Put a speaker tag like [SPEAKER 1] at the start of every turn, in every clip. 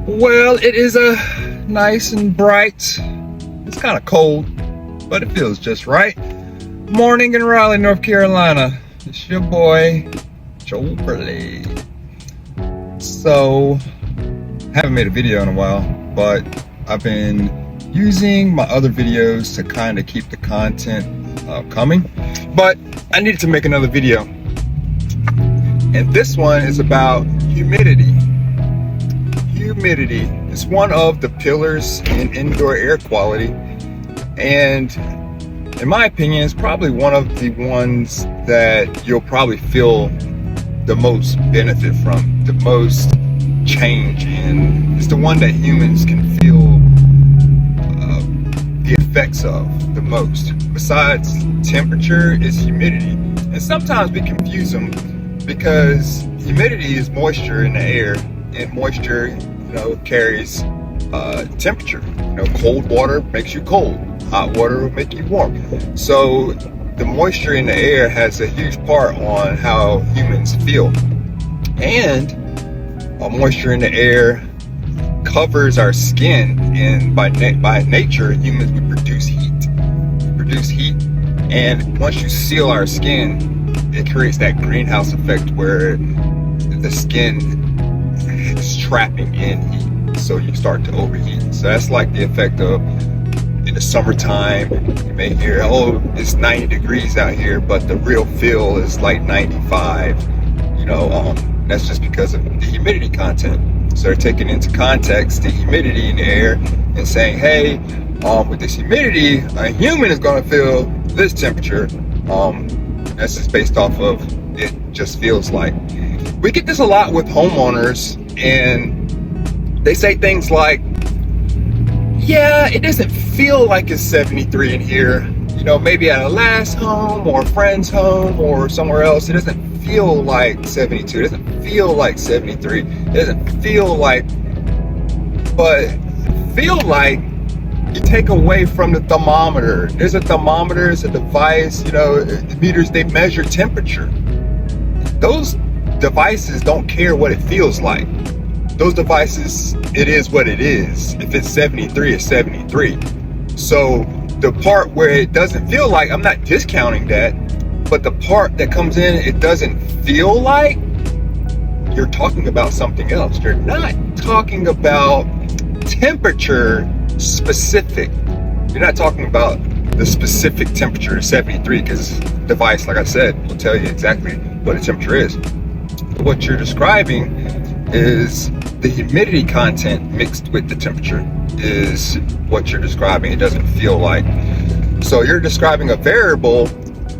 [SPEAKER 1] Well, it is a nice and bright. It's kind of cold, but it feels just right. Morning in Raleigh, North Carolina. It's your boy, Joel Burley. So, haven't made a video in a while, but I've been using my other videos to kind of keep the content coming. But I needed to make another video. And this one is about humidity. Humidity is one of the pillars in indoor air quality, and in my opinion, it's probably one of the ones that you'll probably feel the most benefit from, the most change in. It's the one that humans can feel the effects of the most. Besides temperature is humidity, and sometimes we confuse them because humidity is moisture in the air, and moisture, carries temperature. Cold water makes you cold, hot water will make you warm. So the moisture in the air has a huge part on how humans feel. And moisture in the air covers our skin, and by nature, humans, we produce heat. And once you seal our skin, it creates that greenhouse effect where the skin is trapping in heat, so you start to overheat. So that's like the effect of, in the summertime, you may hear, oh, it's 90 degrees out here, but the real feel is like 95. That's just because of the humidity content. So they're taking into context the humidity in the air and saying, hey, with this humidity, a human is going to feel this temperature. That's just based off of it just feels like. We get this a lot with homeowners, and they say things like, yeah, it doesn't feel like it's 73 in here. Maybe at a last home or a friend's home or somewhere else, it doesn't feel like 72. It doesn't feel like 73. It doesn't feel like, but feel like you take away from the thermometer. There's a thermometer, it's a device, the meters, they measure temperature. Those devices don't care what it feels like. Those devices, it is what it is. If it's 73, it's 73. So the part where it doesn't feel like, I'm not discounting that, but the part that comes in, it doesn't feel like, you're talking about something else. You're not talking about temperature specific. You're not talking about the specific temperature, 73, because the device, like I said, will tell you exactly what the temperature is. What you're describing is the humidity content mixed with the temperature is what you're describing. It doesn't feel like. So you're describing a variable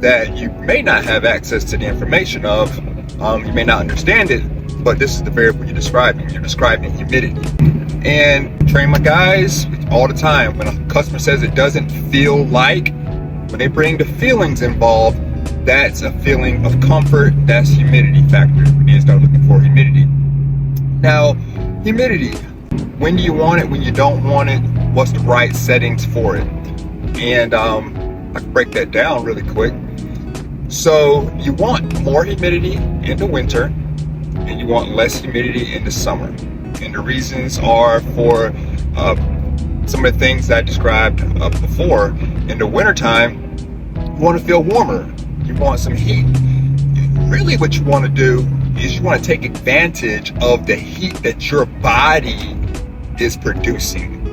[SPEAKER 1] that you may not have access to the information of. You may not understand it, but this is the variable you're describing. You're describing humidity. And train my guys all the time. When a customer says it doesn't feel like, when they bring the feelings involved, that's a feeling of comfort. That's humidity factor. We need to start looking for humidity. Now, humidity, when do you want it, when you don't want it, what's the right settings for it? And I can break that down really quick. So you want more humidity in the winter, and you want less humidity in the summer. And the reasons are for some of the things that I described before. In the wintertime, you want to feel warmer. You want some heat. Really what you want to do is you want to take advantage of the heat that your body is producing.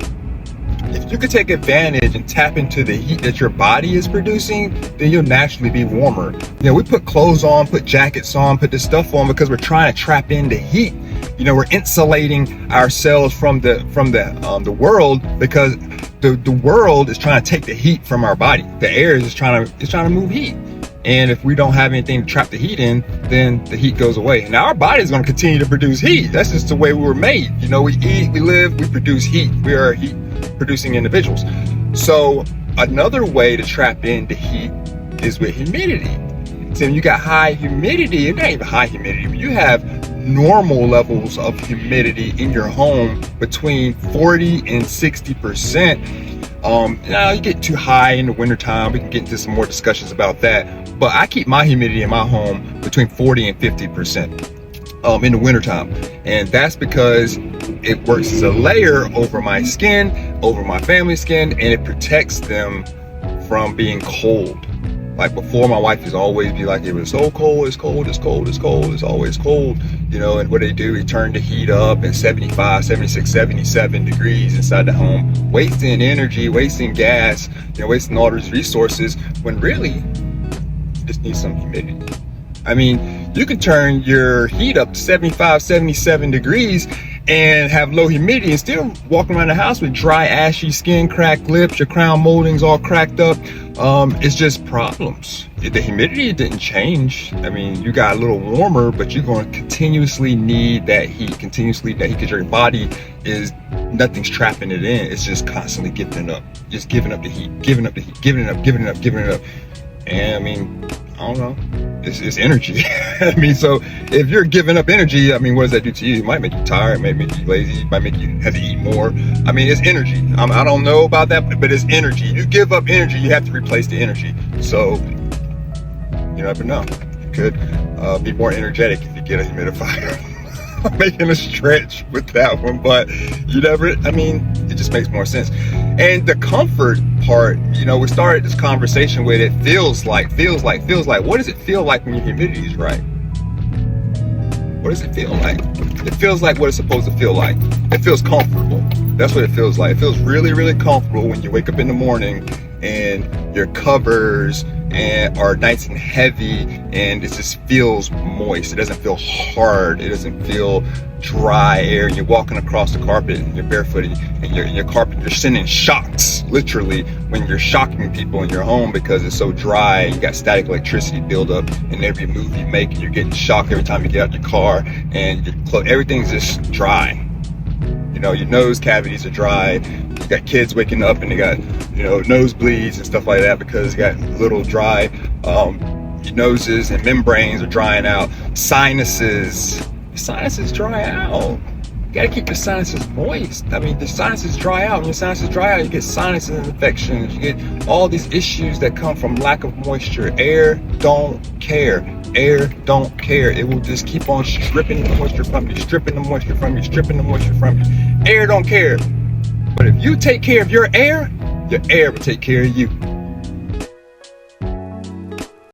[SPEAKER 1] If you could take advantage and tap into the heat that your body is producing, then you'll naturally be warmer. We put clothes on, put jackets on, put this stuff on because we're trying to trap in the heat. We're insulating ourselves from the world, because the world is trying to take the heat from our body. The air is trying to move heat. And if we don't have anything to trap the heat in, then the heat goes away. Now our body is going to continue to produce heat. That's just the way we were made. We eat, we live, we produce heat. We are heat producing individuals. So another way to trap in the heat is with humidity. So when you got high humidity, it's not even high humidity, but you have normal levels of humidity in your home between 40 and 60%. Now you get too high in the wintertime, we can get into some more discussions about that. But I keep my humidity in my home between 40 and 50%. in the wintertime. And that's because it works as a layer over my skin, over my family's skin, and it protects them from being cold. Like before, my wife used to always be like, it was so cold, it's cold, it's cold, it's cold, it's always cold, you know. And what they do, they turn the heat up at 75, 76, 77 degrees inside the home, wasting energy, wasting gas, you know, wasting all these resources, when really you just need some humidity. I mean, you can turn your heat up to 75, 77 degrees and have low humidity and still walk around the house with dry, ashy skin, cracked lips, your crown moldings all cracked up. It's just problems. The humidity didn't change. I mean, you got a little warmer, but you're going to continuously need that heat, because your body is, nothing's trapping it in. It's just constantly giving it up, just giving up the heat, giving up the heat, giving it up, giving it up, giving it up. And I mean, I don't know, it's energy. I mean, so if you're giving up energy, I mean, what does that do to you? It might make you tired, it might make you lazy, it might make you have to eat more. I mean, it's energy. I don't know about that, but it's energy. You give up energy, you have to replace the energy. So you never know, you could be more energetic if you get a humidifier. I'm making a stretch with that one, but you never, I mean, it just makes more sense. And the comfort part, you know, we started this conversation with it feels like. What does it feel like when your humidity is right? What does it feel like? It feels like what it's supposed to feel like. It feels comfortable. That's what it feels like. It feels really, really comfortable when you wake up in the morning and your covers are nice and heavy, and it just feels moist. It doesn't feel hard. It doesn't feel dry air. You're walking across the carpet and you're barefooted, and your carpet, you're sending shocks, literally, when you're shocking people in your home because it's so dry. You got static electricity buildup in every move you make, and you're getting shocked every time you get out your car, and everything's just dry. You know, your nose cavities are dry. You got kids waking up and they got, you know, nosebleeds and stuff like that because they got a little dry. Your noses and membranes are drying out. Sinuses dry out. You gotta keep your sinuses moist. I mean, the sinuses dry out. When your sinuses dry out, you get sinus infections. You get all these issues that come from lack of moisture. Air don't care. Air don't care. It will just keep on stripping the moisture from you, stripping the moisture from you, stripping the moisture from you. Air don't care. But if you take care of your air will take care of you.